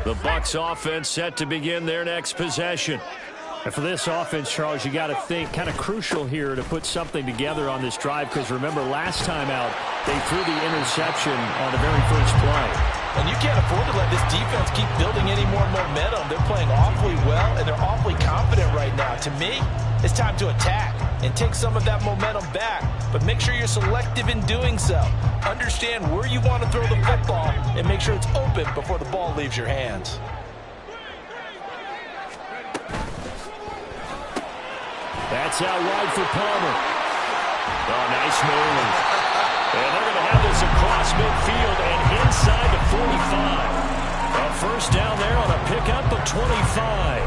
The Bucs offense set to begin their next possession. And for this offense, Charles, you got to think kind of crucial here to put something together on this drive, because remember last time out they threw the interception on the very first play. And you can't afford to let this defense keep building any more momentum. They're playing awfully well, and they're awfully confident right now. To me, it's time to attack and take some of that momentum back. But make sure you're selective in doing so. Understand where you want to throw the football and make sure it's open before the ball leaves your hands. That's out wide for Palmer. Oh, nice move. And they're going to have this across midfield and inside the 45. A first down there on a pickup of 25.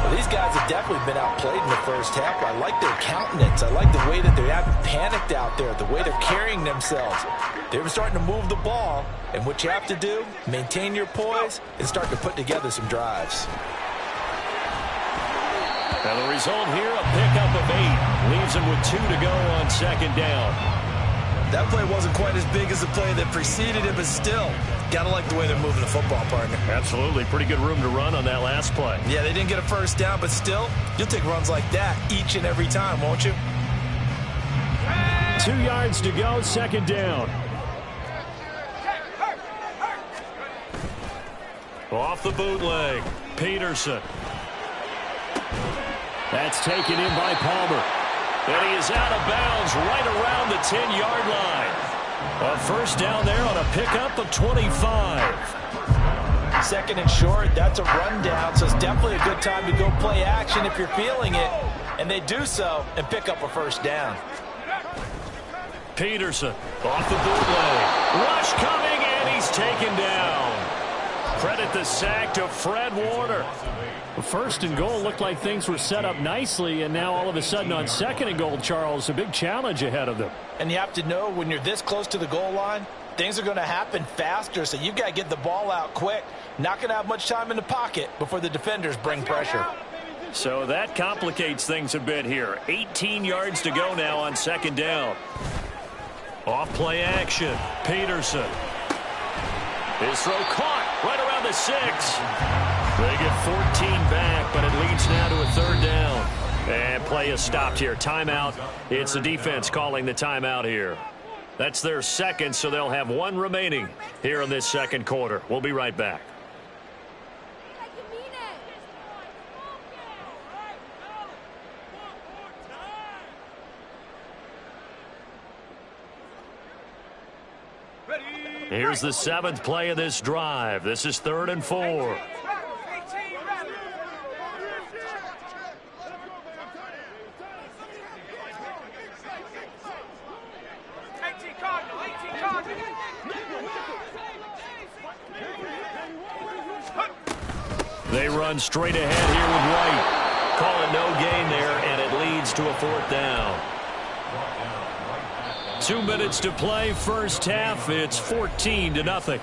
Well, these guys have definitely been outplayed in the first half. I like their countenance. I like the way that they haven't panicked out there, the way they're carrying themselves. They're starting to move the ball, and what you have to do, maintain your poise and start to put together some drives. And the result here, a pickup of 8. Leaves them with 2 to go on second down. That play wasn't quite as big as the play that preceded it, but still, gotta like the way they're moving the football, partner. Absolutely. Pretty good room to run on that last play. Yeah, they didn't get a first down, but still, you'll take runs like that each and every time, won't you? 2 yards to go, second down. Off the bootleg, Peterson. That's taken in by Palmer. And he is out of bounds right around the 10-yard line. A first down there on a pickup of 25. Second and short, that's a rundown, so it's definitely a good time to go play action if you're feeling it. And they do so and pick up a first down. Peterson off the bootleg. Rush coming, and he's taken down. Credit the sack to Fred Warner. First and goal looked like things were set up nicely, and now all of a sudden on second and goal, Charles, a big challenge ahead of them. And you have to know when you're this close to the goal line, things are going to happen faster, so you've got to get the ball out quick. Not going to have much time in the pocket before the defenders bring pressure. So that complicates things a bit here. 18 yards to go now on second down. Off play action. Peterson. His throw caught right around the 6. They get 14 back, but it leads now to a third down. And play is stopped here. Timeout. It's the defense calling the timeout here. That's their second, so they'll have 1 remaining here in this second quarter. We'll be right back. Here's the 7th play of this drive. This is 3rd and 4. They run straight ahead here with White. Call it no gain there, and it leads to a 4th down. 2 minutes to play, first half. It's 14-0.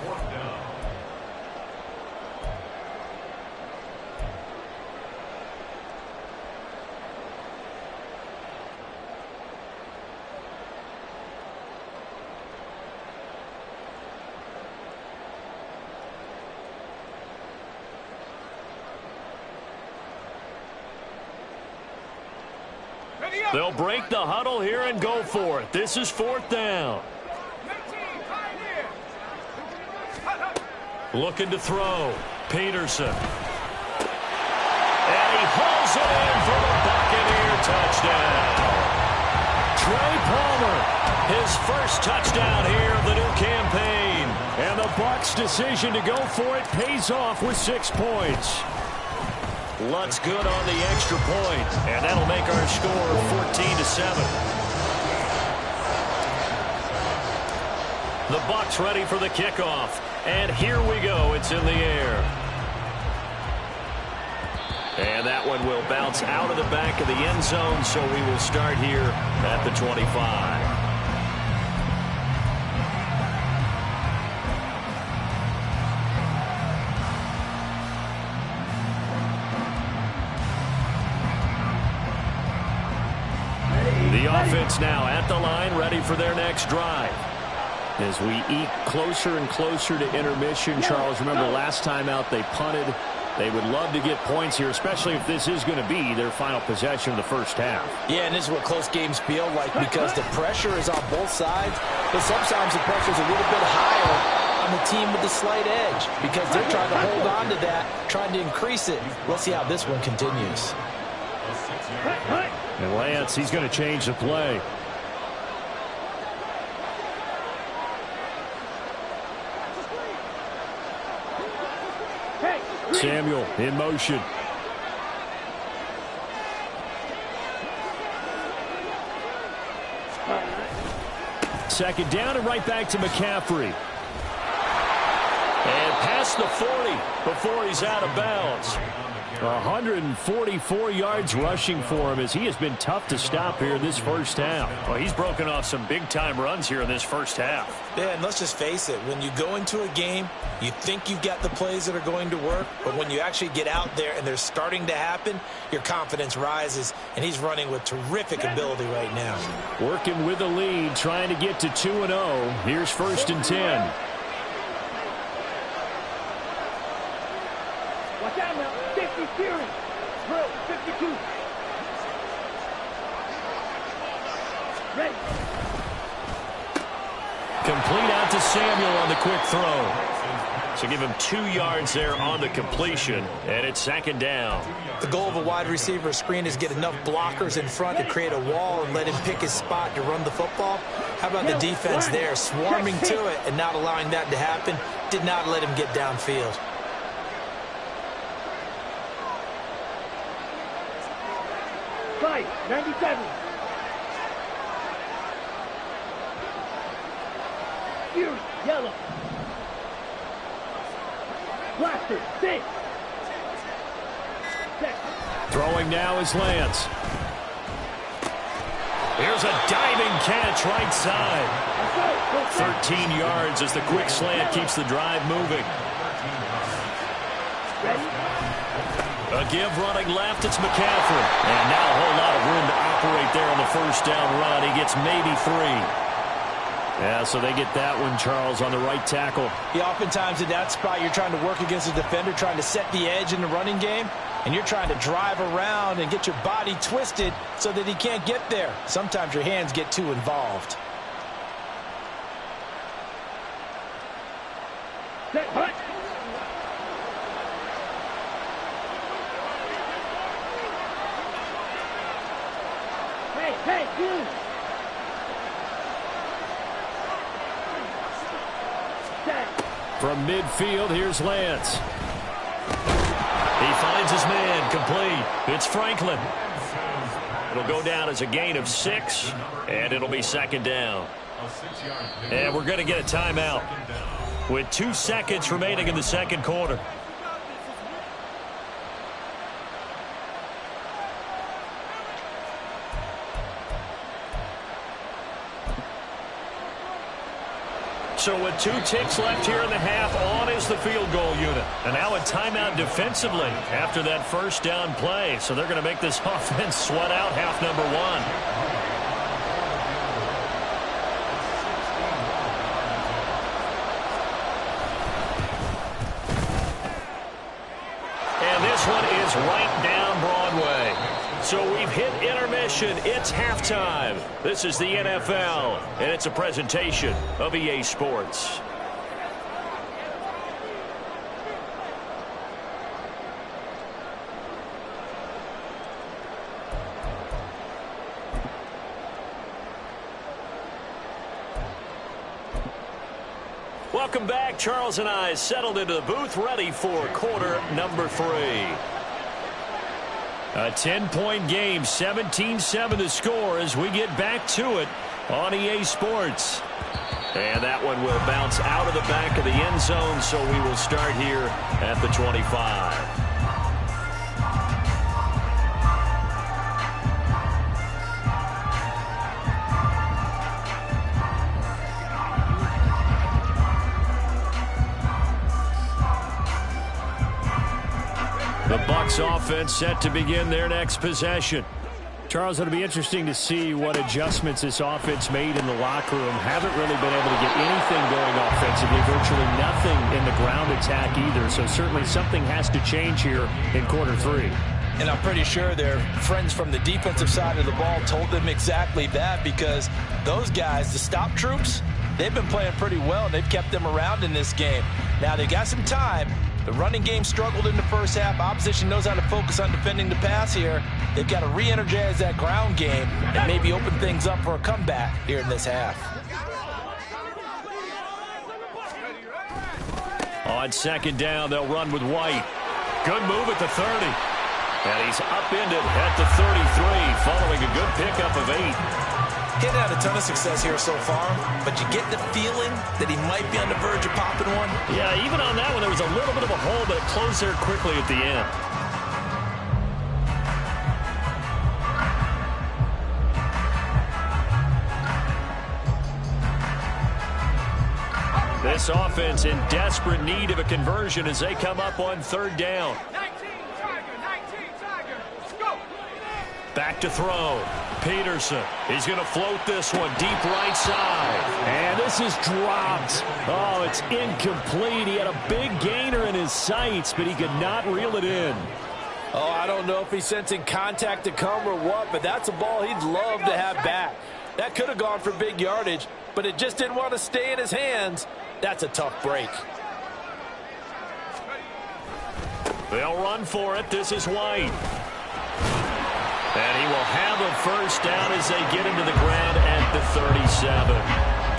They'll break the huddle here and go for it. This is 4th down. Looking to throw. Peterson. And he pulls it in for the Buccaneer touchdown. Trey Palmer, his first touchdown here of the new campaign. And the Bucs' decision to go for it pays off with 6 points. Lutz good on the extra point, and that'll make our score 14-7. The Bucs ready for the kickoff, and here we go. It's in the air. And that one will bounce out of the back of the end zone, so we will start here at the 25. The offense now at the line, ready for their next drive. As we eat closer and closer to intermission, Charles, remember last time out they punted. They would love to get points here, especially if this is going to be their final possession of the first half. Yeah, and this is what close games feel like because the pressure is on both sides, but sometimes the pressure is a little bit higher on the team with the slight edge because they're trying to hold on to that, trying to increase it. Let's see how this one continues. And Lance, he's going to change the play. Samuel in motion. Second down and right back to McCaffrey. And past the 40 before he's out of bounds. 144 yards rushing for him as he has been tough to stop here this first half. Well, he's broken off some big-time runs here in this first half. Yeah, and let's just face it. When you go into a game, you think you've got the plays that are going to work, but when you actually get out there and they're starting to happen, your confidence rises, and he's running with terrific ability right now. Working with the lead, trying to get to 2-0. Here's 1st and 10. Watch out now. 50 Fury. Drill 52. Ready. Complete out to Samuel on the quick throw. So give him 2 yards there on the completion, and it's second down. The goal of a wide receiver screen is get enough blockers in front to create a wall and let him pick his spot to run the football. How about the defense there, swarming to it and not allowing that to happen? Did not let him get downfield. Fight 97. Fury yellow. Blaster 6. Throwing now is Lance. Here's a diving catch right side. 13 yards as the quick slant keeps the drive moving. A give running left, it's McCaffrey. And now a whole lot of room to operate there on the first down run. He gets maybe 3. Yeah, so they get that one, Charles, on the right tackle. Yeah, oftentimes in that spot, you're trying to work against a defender, trying to set the edge in the running game, and you're trying to drive around and get your body twisted so that he can't get there. Sometimes your hands get too involved. Set, hut. Hey, you. From midfield, here's Lance. He finds his man, complete. It's Franklin. It'll go down as a gain of 6, and it'll be second down. And we're going to get a timeout with 2 seconds remaining in the second quarter. So with 2 ticks left here in the half, on is the field goal unit. And now a timeout defensively after that first down play. So they're going to make this offense sweat out half number 1. And this one is right down Broadway. So we've hit intermission. It's halftime. This is the NFL, and it's a presentation of EA Sports. Welcome back. Charles and I settled into the booth, ready for quarter number 3. A 10-point game, 17-7 the score as we get back to it on EA Sports. And that one will bounce out of the back of the end zone, so we will start here at the 25. The Bucs offense set to begin their next possession. Charles, it'll be interesting to see what adjustments this offense made in the locker room. Haven't really been able to get anything going offensively, virtually nothing in the ground attack either. So certainly something has to change here in quarter three. And I'm pretty sure their friends from the defensive side of the ball told them exactly that, because those guys, the stop troops, they've been playing pretty well, and they've kept them around in this game. Now, they got some time. The running game struggled in the first half. Opposition knows how to focus on defending the pass here. They've got to re-energize that ground game and maybe open things up for a comeback here in this half. On second down, they'll run with White. Good move at the 30. And he's upended at the 33, following a good pickup of 8. He's had a ton of success here so far, but you get the feeling that he might be on the verge of popping one. Yeah, even on that one, there was a little bit of a hole, but it closed there quickly at the end. This offense in desperate need of a conversion as they come up on third down. 19 Tiger, let's go. Back to throw. Peterson. He's going to float this one deep right side. And this is dropped. Oh, it's incomplete. He had a big gainer in his sights, but he could not reel it in. Oh, I don't know if he's sensing contact to come or what, but that's a ball he'd love to have back. That could have gone for big yardage, but it just didn't want to stay in his hands. That's a tough break. They'll run for it. This is White. And he will have a first down as they get into the ground at the 37.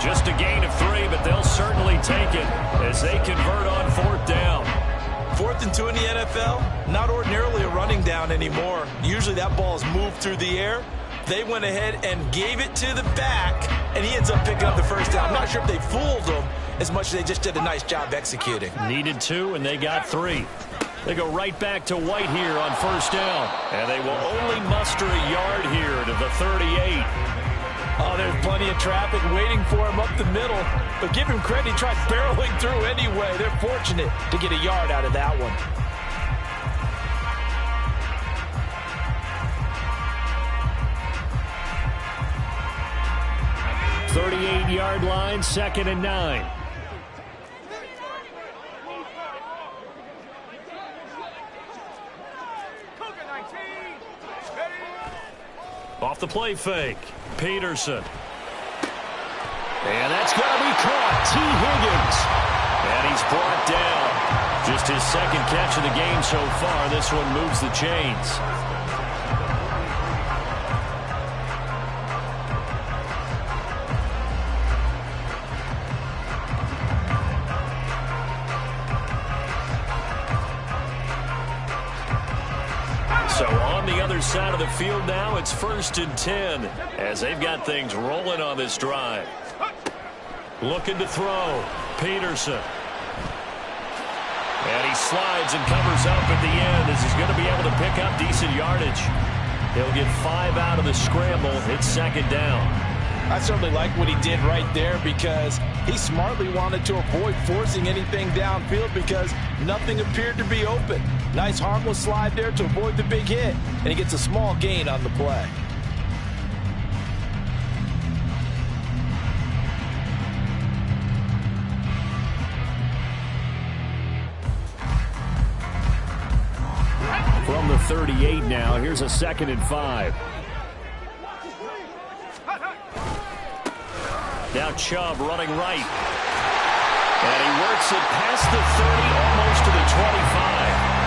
Just a gain of 3, but they'll certainly take it as they convert on fourth down. 4th and 2 in the NFL, not ordinarily a running down anymore. Usually that ball is moved through the air. They went ahead and gave it to the back, and he ends up picking up the first down. I'm not sure if they fooled him as much as they just did a nice job executing. Needed 2, and they got 3. They go right back to White here on first down. And they will only muster a yard here to the 38. Oh, there's plenty of traffic waiting for him up the middle. But give him credit, he tried barreling through anyway. They're fortunate to get a yard out of that one. .38-yard line, 2nd and 9. Off the play fake. Peterson. And that's going to be caught. T. Higgins. And he's brought down. Just his second catch of the game so far. This one moves the chains. So on the other side of the field now, it's 1st and 10 as they've got things rolling on this drive. Looking to throw. Peterson. And he slides and covers up at the end as he's going to be able to pick up decent yardage. He'll get 5 out of the scramble. It's 2nd down. I certainly like what he did right there because he smartly wanted to avoid forcing anything downfield because nothing appeared to be open. Nice harmless slide there to avoid the big hit, and he gets a small gain on the play. From the 38 now, here's a 2nd and 5. Now Chubb running right. And he works it past the 30, almost to the 25.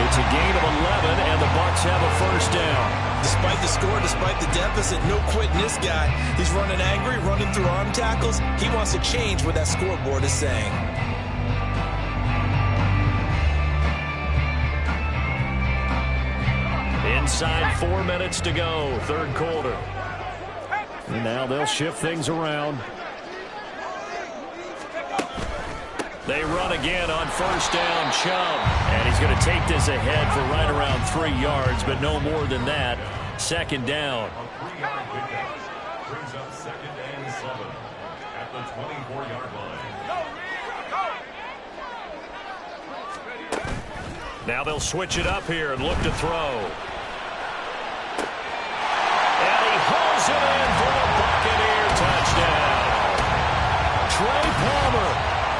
It's a gain of 11, and the Bucs have a first down. Despite the score, despite the deficit, no quitting this guy. He's running angry, running through arm tackles. He wants to change what that scoreboard is saying. Inside 4 minutes to go, third quarter. And now they'll shift things around. They run again on first down, Chubb. And he's going to take this ahead for right around 3 yards, but no more than that. 2nd down. Brings up 2nd and 7 at the 24-yard line. Now they'll switch it up here and look to throw. Throws it in for the Buccaneer touchdown. Trey Palmer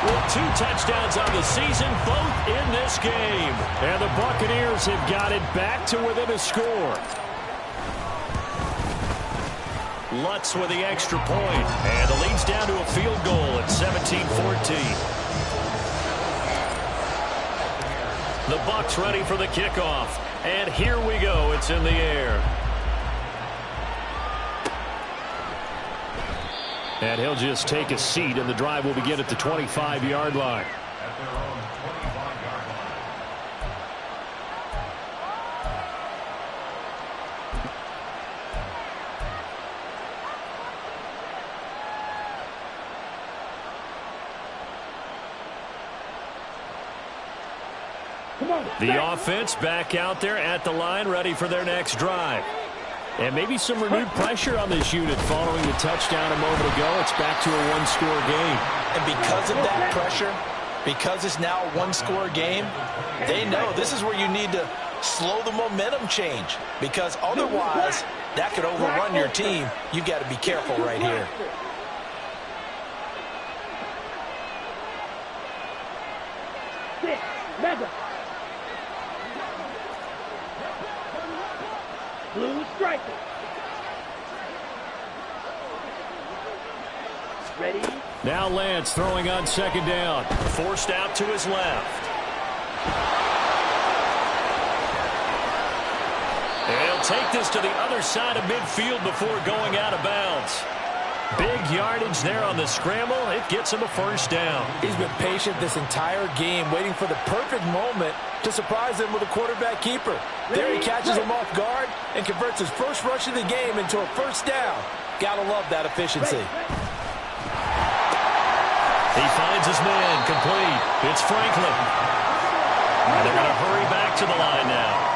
with 2 touchdowns on the season, both in this game. And the Buccaneers have got it back to within a score. Lutz with the extra point, and the lead's down to a field goal at 17-14. The Bucs ready for the kickoff, and here we go. It's in the air. And he'll just take a seat, and the drive will begin at the 25-yard line. At their own 25-yard line. The offense back out there at the line, ready for their next drive. And maybe some renewed pressure on this unit following the touchdown a moment ago. It's back to a one-score game. And because of that pressure, because it's now a one-score game, they know this is where you need to slow the momentum change, because otherwise that could overrun your team. You've got to be careful right here. Mega. Blue striker. Ready? Now Lance throwing on second down. Forced out to his left. And he'll take this to the other side of midfield before going out of bounds. Big yardage there on the scramble. It gets him a first down. He's been patient this entire game, waiting for the perfect moment to surprise him with a quarterback keeper. There he catches him off guard and converts his first rush of the game into a first down. Gotta love that efficiency. He finds his man complete. It's Franklin. And they're going to hurry back to the line now.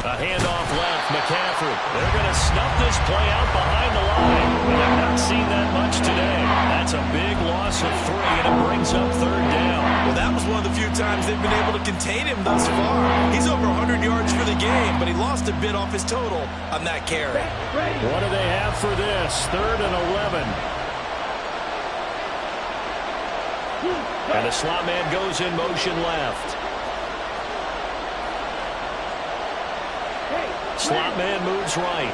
A handoff left, McCaffrey. They're going to snuff this play out behind the line. And I've not seen that much today. That's a big loss of 3, and it brings up third down. Well, that was one of the few times they've been able to contain him thus far. He's over 100 yards for the game, but he lost a bit off his total on that carry. What do they have for this? 3rd and 11. And the slot man goes in motion left. Slot man moves right.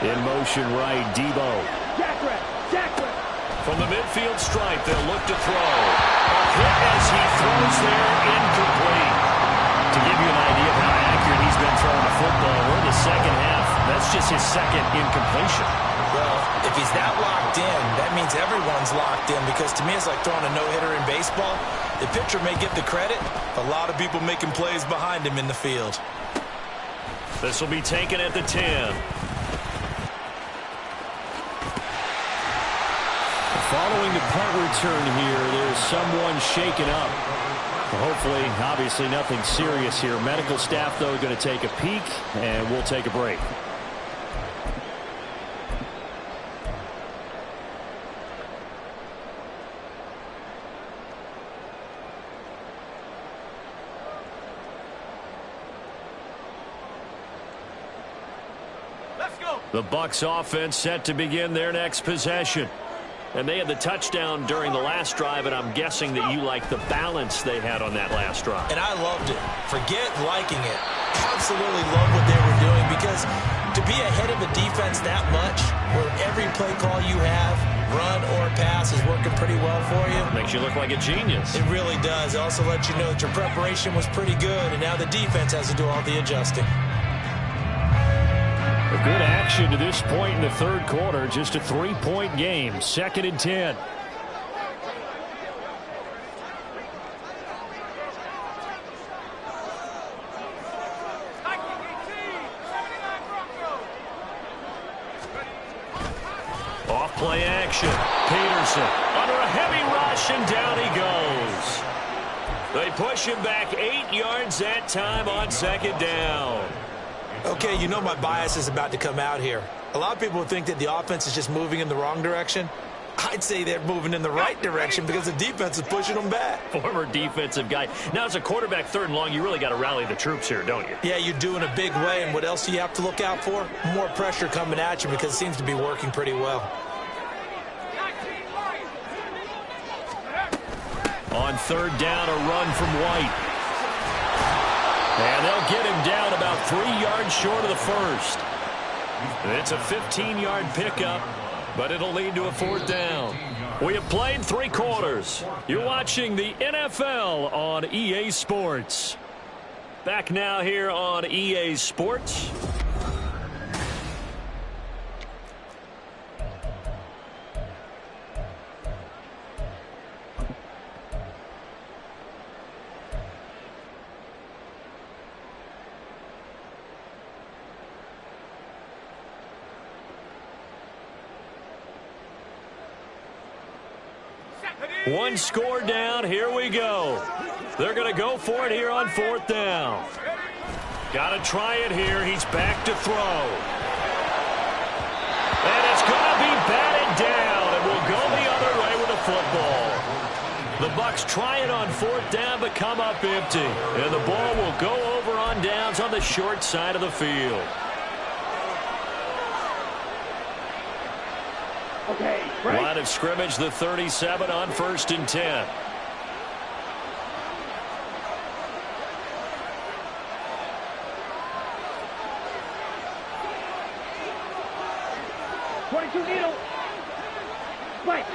In motion right, Debo. From the midfield stripe, they'll look to throw. A hit as he throws there, incomplete. To give you an idea of how accurate he's been throwing the football, we're in the second half. That's just his second incompletion. Well, if he's that locked in, that means everyone's locked in, because to me it's like throwing a no-hitter in baseball. The pitcher may get the credit, a lot of people making plays behind him in the field. This will be taken at the 10. Following the punt return here, there's someone shaken up. Hopefully, obviously nothing serious here. Medical staff, though, going to take a peek, and we'll take a break. The Bucs offense set to begin their next possession. And they had the touchdown during the last drive, and I'm guessing that you like the balance they had on that last drive. And I loved it. Forget liking it. Absolutely love what they were doing, because to be ahead of a defense that much, where every play call you have, run or pass, is working pretty well for you. Makes you look like a genius. It really does. It also lets you know that your preparation was pretty good, and now the defense has to do all the adjusting. A good action to this point in the third quarter. Just a 3-point game. 2nd and 10. Peterson under a heavy rush, and down he goes. They push him back 8 yards that time on second down. Okay, you know my bias is about to come out here. A lot of people think that the offense is just moving in the wrong direction. I'd say they're moving in the right direction because the defense is pushing them back. Former defensive guy. Now, as a quarterback, 3rd and long, you really got to rally the troops here, don't you? Yeah, you do in a big way, and what else do you have to look out for? More pressure coming at you because it seems to be working pretty well. On 3rd down, a run from White. And they'll get him down about 3 yards short of the first. It's a 15-yard pickup, but it'll lead to a 4th down. We have played 3 quarters. You're watching the NFL on EA Sports. Back now here on EA Sports. One score down. Here we go. They're going to go for it here on 4th down. Got to try it here. He's back to throw. And it's going to be batted down, and we'll go the other way with the football. The Bucs try it on 4th down, but come up empty. And the ball will go over on downs on the short side of the field. Okay, right. Line of scrimmage, the 37 on 1st and 10. Needle. White.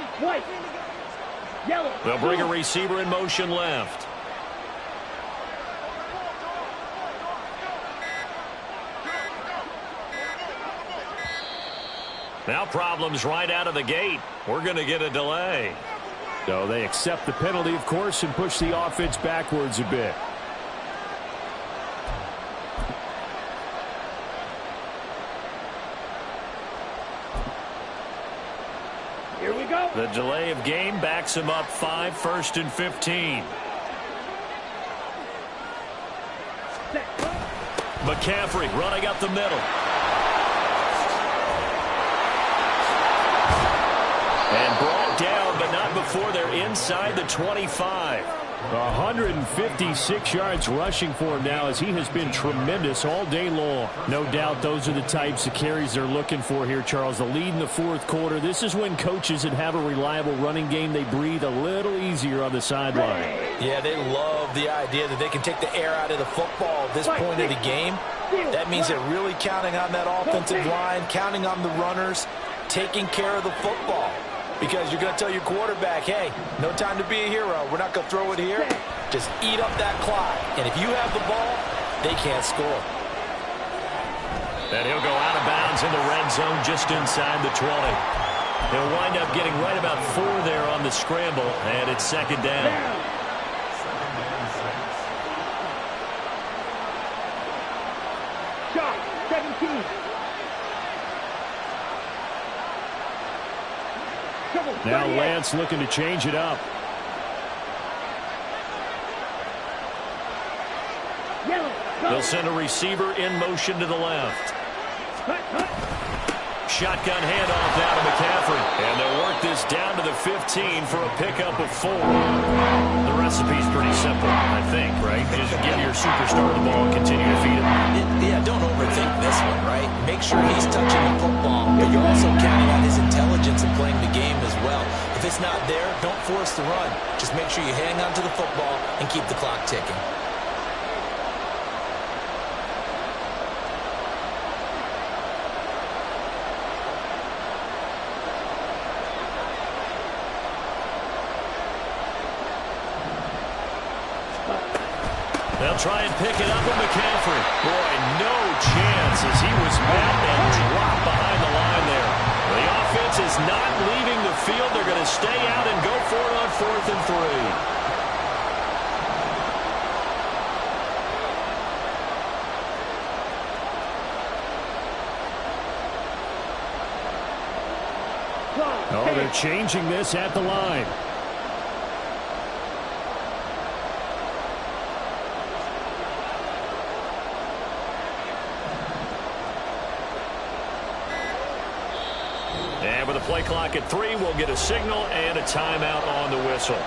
Yellow. They'll bring a receiver in motion left. Now problems right out of the gate. We're going to get a delay. So they accept the penalty, of course, and push the offense backwards a bit. Here we go. The delay of game backs him up 5, 1st and 15. McCaffrey running up the middle. And brought down, but not before they're inside the 25. 156 yards rushing for him now, as he has been tremendous all day long. No doubt those are the types of carries they're looking for here, Charles. The lead in the 4th quarter. This is when coaches that have a reliable running game, they breathe a little easier on the sideline. Yeah, they love the idea that they can take the air out of the football at this point of the game. That means they're really counting on that offensive line, counting on the runners, taking care of the football. Because you're going to tell your quarterback, hey, no time to be a hero. We're not going to throw it here. Just eat up that clock. And if you have the ball, they can't score. And he'll go out of bounds in the red zone just inside the 20. He'll wind up getting right about 4 there on the scramble, and it's 2nd down. Shot, 17. Now Lance looking to change it up. They'll send a receiver in motion to the left. Shotgun handoff down to McCaffrey. And they'll work this down to the 15 for a pickup of 4. The recipe's pretty simple, I think, right? Just give your superstar the ball and continue to feed him. Yeah, don't overthink this one, right? Make sure he's touching the football, but you're also counting on his intelligence in playing the game as well. If it's not there, don't force the run. Just make sure you hang on to the football and keep the clock ticking. They'll try and pick it up with McCaffrey. Boy, no chance as he was met and dropped behind the line there. The offense is not leaving the field. They're going to stay out and go for it on 4th and 3. Oh, they're changing this at the line. And with a play clock at 3, we'll get a signal and a timeout on the whistle.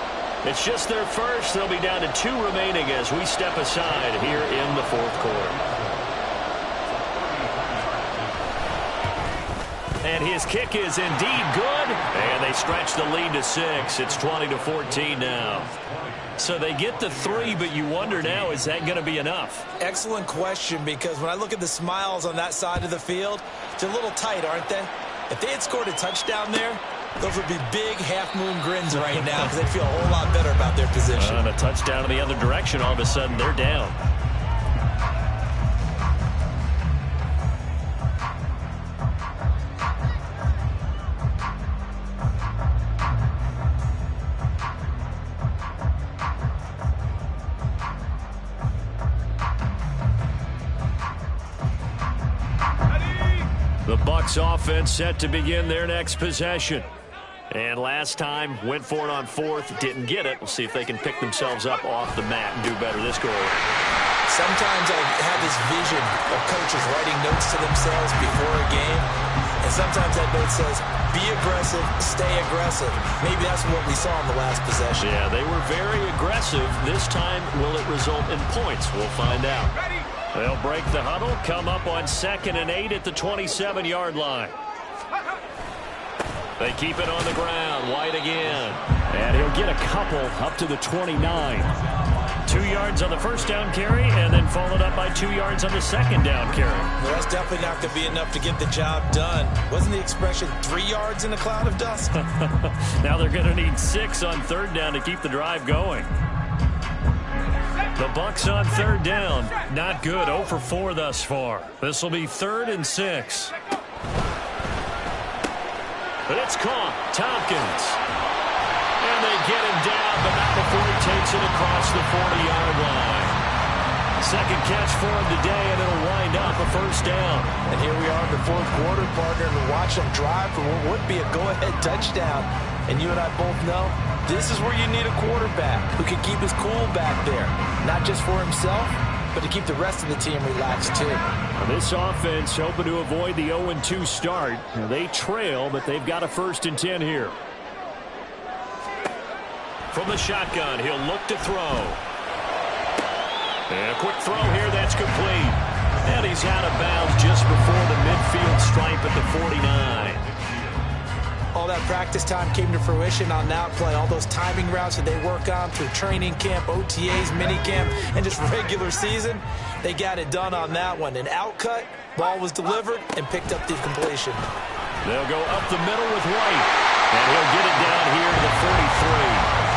It's just their first. They'll be down to 2 remaining as we step aside here in the 4th quarter. And his kick is indeed good. And they stretch the lead to 6. It's 20-14 now. So they get the 3, but you wonder now, is that going to be enough? Excellent question, because when I look at the smiles on that side of the field, they're a little tight, aren't they? If they had scored a touchdown there, those would be big half-moon grins right now because they'd feel a whole lot better about their position. And a touchdown in the other direction, all of a sudden they're down. The Bucs offense set to begin their next possession. And last time, went for it on 4th, didn't get it. We'll see if they can pick themselves up off the mat and do better this goal. Sometimes I have this vision of coaches writing notes to themselves before a game. And sometimes that note says, be aggressive, stay aggressive. Maybe that's what we saw in the last possession. Yeah, they were very aggressive. This time, will it result in points? We'll find out. They'll break the huddle, come up on 2nd and 8 at the 27-yard line. They keep it on the ground. White again. And he'll get a couple up to the 29. 2 yards on the first down carry, and then followed up by 2 yards on the second down carry. Well, that's definitely not going to be enough to get the job done. Wasn't the expression 3 yards in a cloud of dust? Now they're going to need 6 on 3rd down to keep the drive going. The Bucs on 3rd down. Not good. 0 for 4 thus far. This will be 3rd and 6. But it's caught. Tompkins. And they get him down, but not before he takes it across the 40-yard line. Second catch for him today, and it'll wind up a first down. And here we are in the 4th quarter, partner, and watch them drive for what would be a go-ahead touchdown. And you and I both know this is where you need a quarterback who can keep his cool back there. Not just for himself, but to keep the rest of the team relaxed too. This offense hoping to avoid the 0-2 start. They trail, but they've got a 1st and 10 here. From the shotgun, he'll look to throw. And a quick throw here, that's complete. And he's out of bounds just before the midfield stripe at the 49. All that practice time came to fruition on that play. All those timing routes that they work on through training camp, OTAs, minicamp, and just regular season, they got it done on that one. An outcut, ball was delivered, and picked up the completion. They'll go up the middle with White, and he'll get it down here to the 43.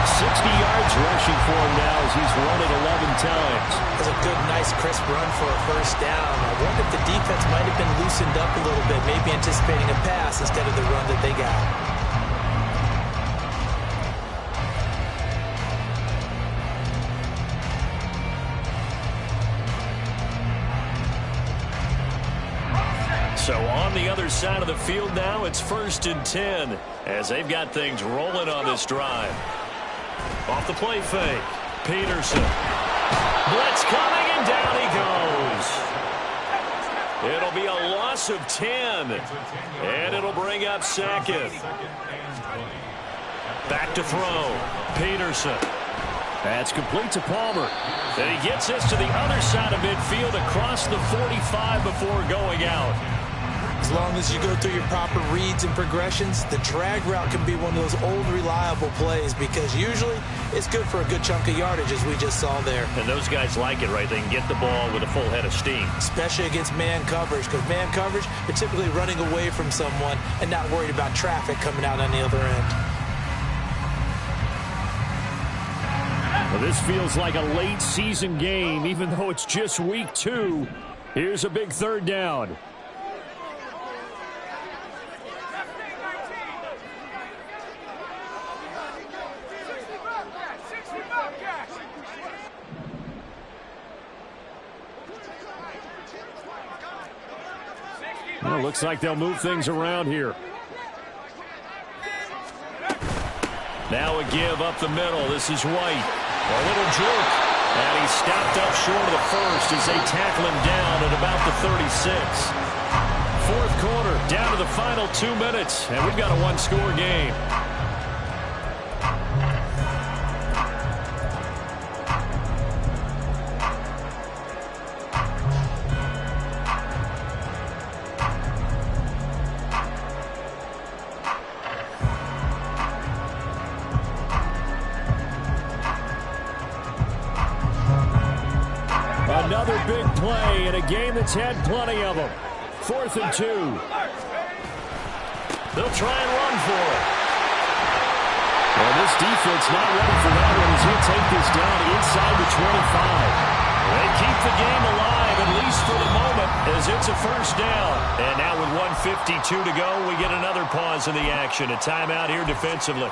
60 yards rushing for him now as he's run it 11 times. That's a good, nice, crisp run for a first down. I wonder if the defense might have been loosened up a little bit, maybe anticipating a pass instead of the run that they got. So on the other side of the field now, it's 1st and 10 as they've got things rolling on this drive. Off the play fake. Peterson. Blitz coming, and down he goes. It'll be a loss of 10. And it'll bring up 2nd. Back to throw. Peterson. That's complete to Palmer. And he gets this to the other side of midfield across the 45 before going out. As long as you go through your proper reads and progressions, the drag route can be one of those old reliable plays because usually it's good for a good chunk of yardage as we just saw there. And those guys like it, right? They can get the ball with a full head of steam. Especially against man coverage, because man coverage, they're typically running away from someone and not worried about traffic coming out on the other end. Well, this feels like a late season game, even though it's just week 2. Here's a big 3rd down. Well, looks like they'll move things around here. Now a give up the middle. This is White. A little jerk. And he's stopped up short of the first as they tackle him down at about the 36. Fourth quarter, down to the final 2 minutes, and we've got a one-score game. Another big play in a game that's had plenty of them. 4th and 2. They'll try and run for it. Well, this defense not ready for that one as he'll take this down inside the 25. They keep the game alive, at least for the moment, as it's a first down. And now with 1:52 to go, we get another pause in the action. A timeout here defensively.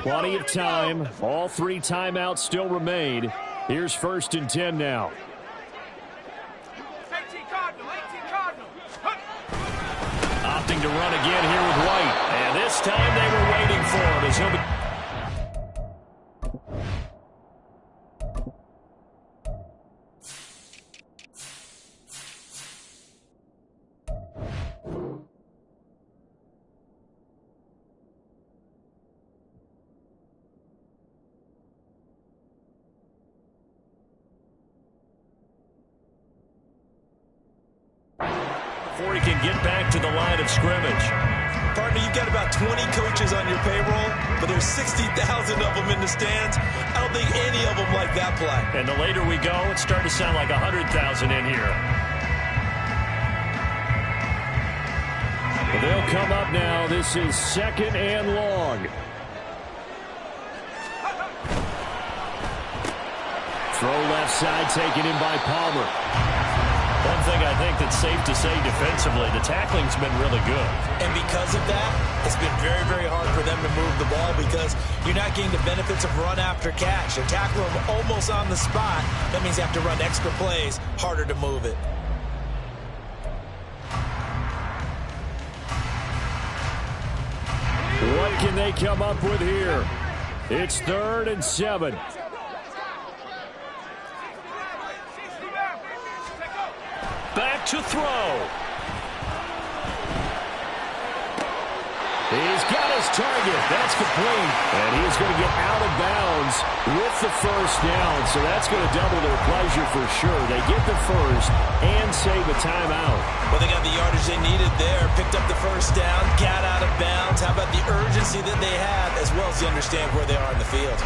Plenty of time. All 3 timeouts still remain. Here's 1st and 10 now. Opting to run again here with White. And this time they were waiting for him as he'll be... Before he can get back to the line of scrimmage. Partner, you've got about 20 coaches on your payroll, but there's 60,000 of them in the stands. I don't think any of them like that play. And the later we go, it's starting to sound like 100,000 in here. Well, they'll come up now. This is 2nd and long. Throw left side taken in by Palmer. One thing I think that's safe to say defensively, the tackling's been really good. And because of that, it's been very, very hard for them to move the ball because you're not getting the benefits of run after catch. You tackle them almost on the spot. That means you have to run extra plays, harder to move it. What can they come up with here? It's 3rd and 7. Back to throw. He's got his target. That's complete. And he's going to get out of bounds with the first down. So that's going to double their pleasure for sure. They get the first and save a timeout. Well, they got the yardage they needed there. Picked up the first down, got out of bounds. How about the urgency that they have as well as they understand where they are in the field?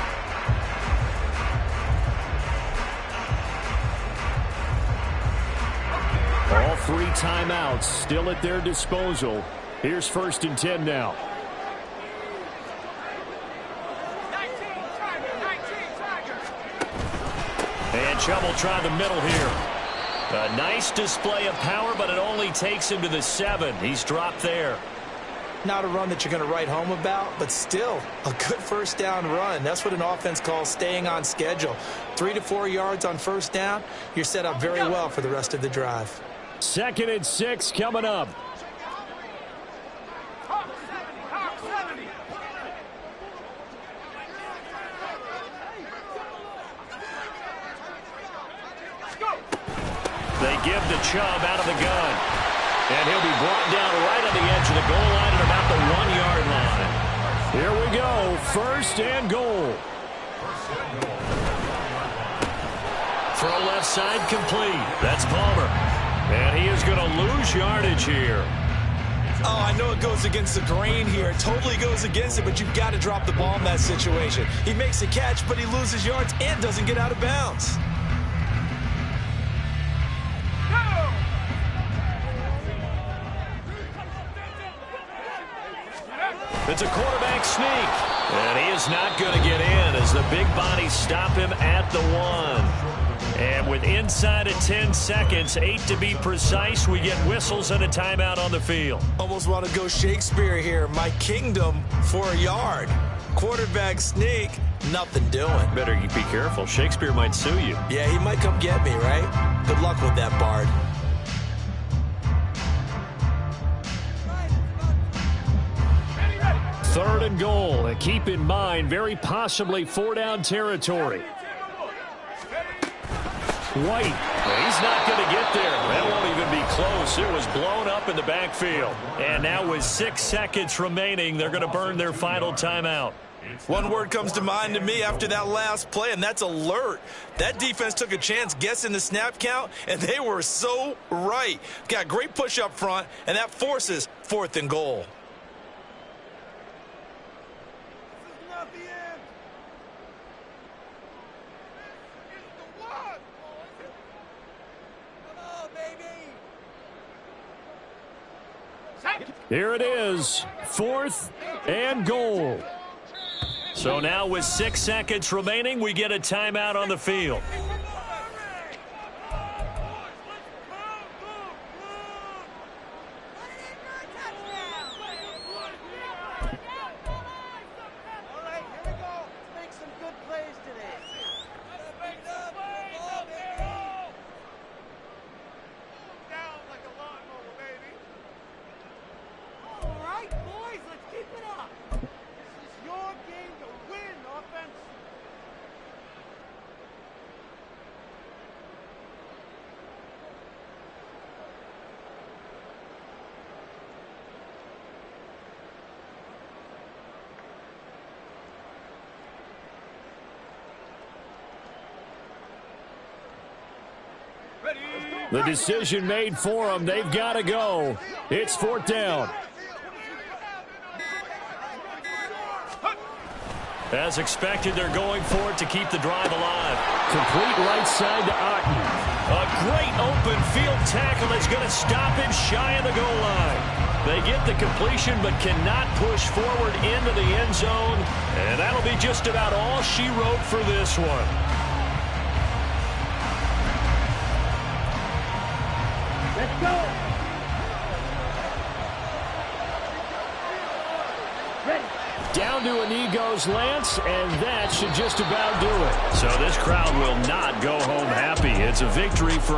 All 3 timeouts still at their disposal. Here's 1st and 10 now. And Chubb will try the middle here. A nice display of power, but it only takes him to the 7. He's dropped there. Not a run that you're going to write home about, but still a good first down run. That's what an offense calls staying on schedule. 3 to 4 yards on first down, you're set up very well for the rest of the drive. 2nd and 6 coming up. They give to Chubb out of the gun. And he'll be brought down right on the edge of the goal line at about the 1-yard line. Here we go. 1st and goal. Throw left side complete. That's Palmer. And he is going to lose yardage here. Oh, I know it goes against the grain here. It totally goes against it, but you've got to drop the ball in that situation. He makes a catch, but he loses yards and doesn't get out of bounds. It's a quarterback sneak. And he is not going to get in as the big bodies stop him at the 1. And with inside of 10 seconds, 8 to be precise, we get whistles and a timeout on the field. Almost want to go Shakespeare here. My kingdom for a yard. quarterback sneak, nothing doing. Better be careful. Shakespeare might sue you. Yeah, he might come get me, right? Good luck with that, Bard. Third and goal. And keep in mind, very possibly 4-down territory. White. He's not going to get there. That won't even be close. It was blown up in the backfield. And now with 6 seconds remaining, they're going to burn their final timeout. One word comes to mind to me after that last play, and that's alert. That defense took a chance guessing the snap count, and they were so right. Got great push up front, and that forces 4th and goal. Here it is, 4th and goal. So now with 6 seconds remaining, we get a timeout on the field. The decision made for them. They've got to go. It's 4th down. As expected, they're going for it to keep the drive alive. Complete right side to Otten. A great open field tackle that's going to stop him shy of the goal line. They get the completion but cannot push forward into the end zone. And that'll be just about all she wrote for this one. Let's go. Ready. Down to a knee goes Lance, and that should just about do it. So this crowd will not go home happy. It's a victory for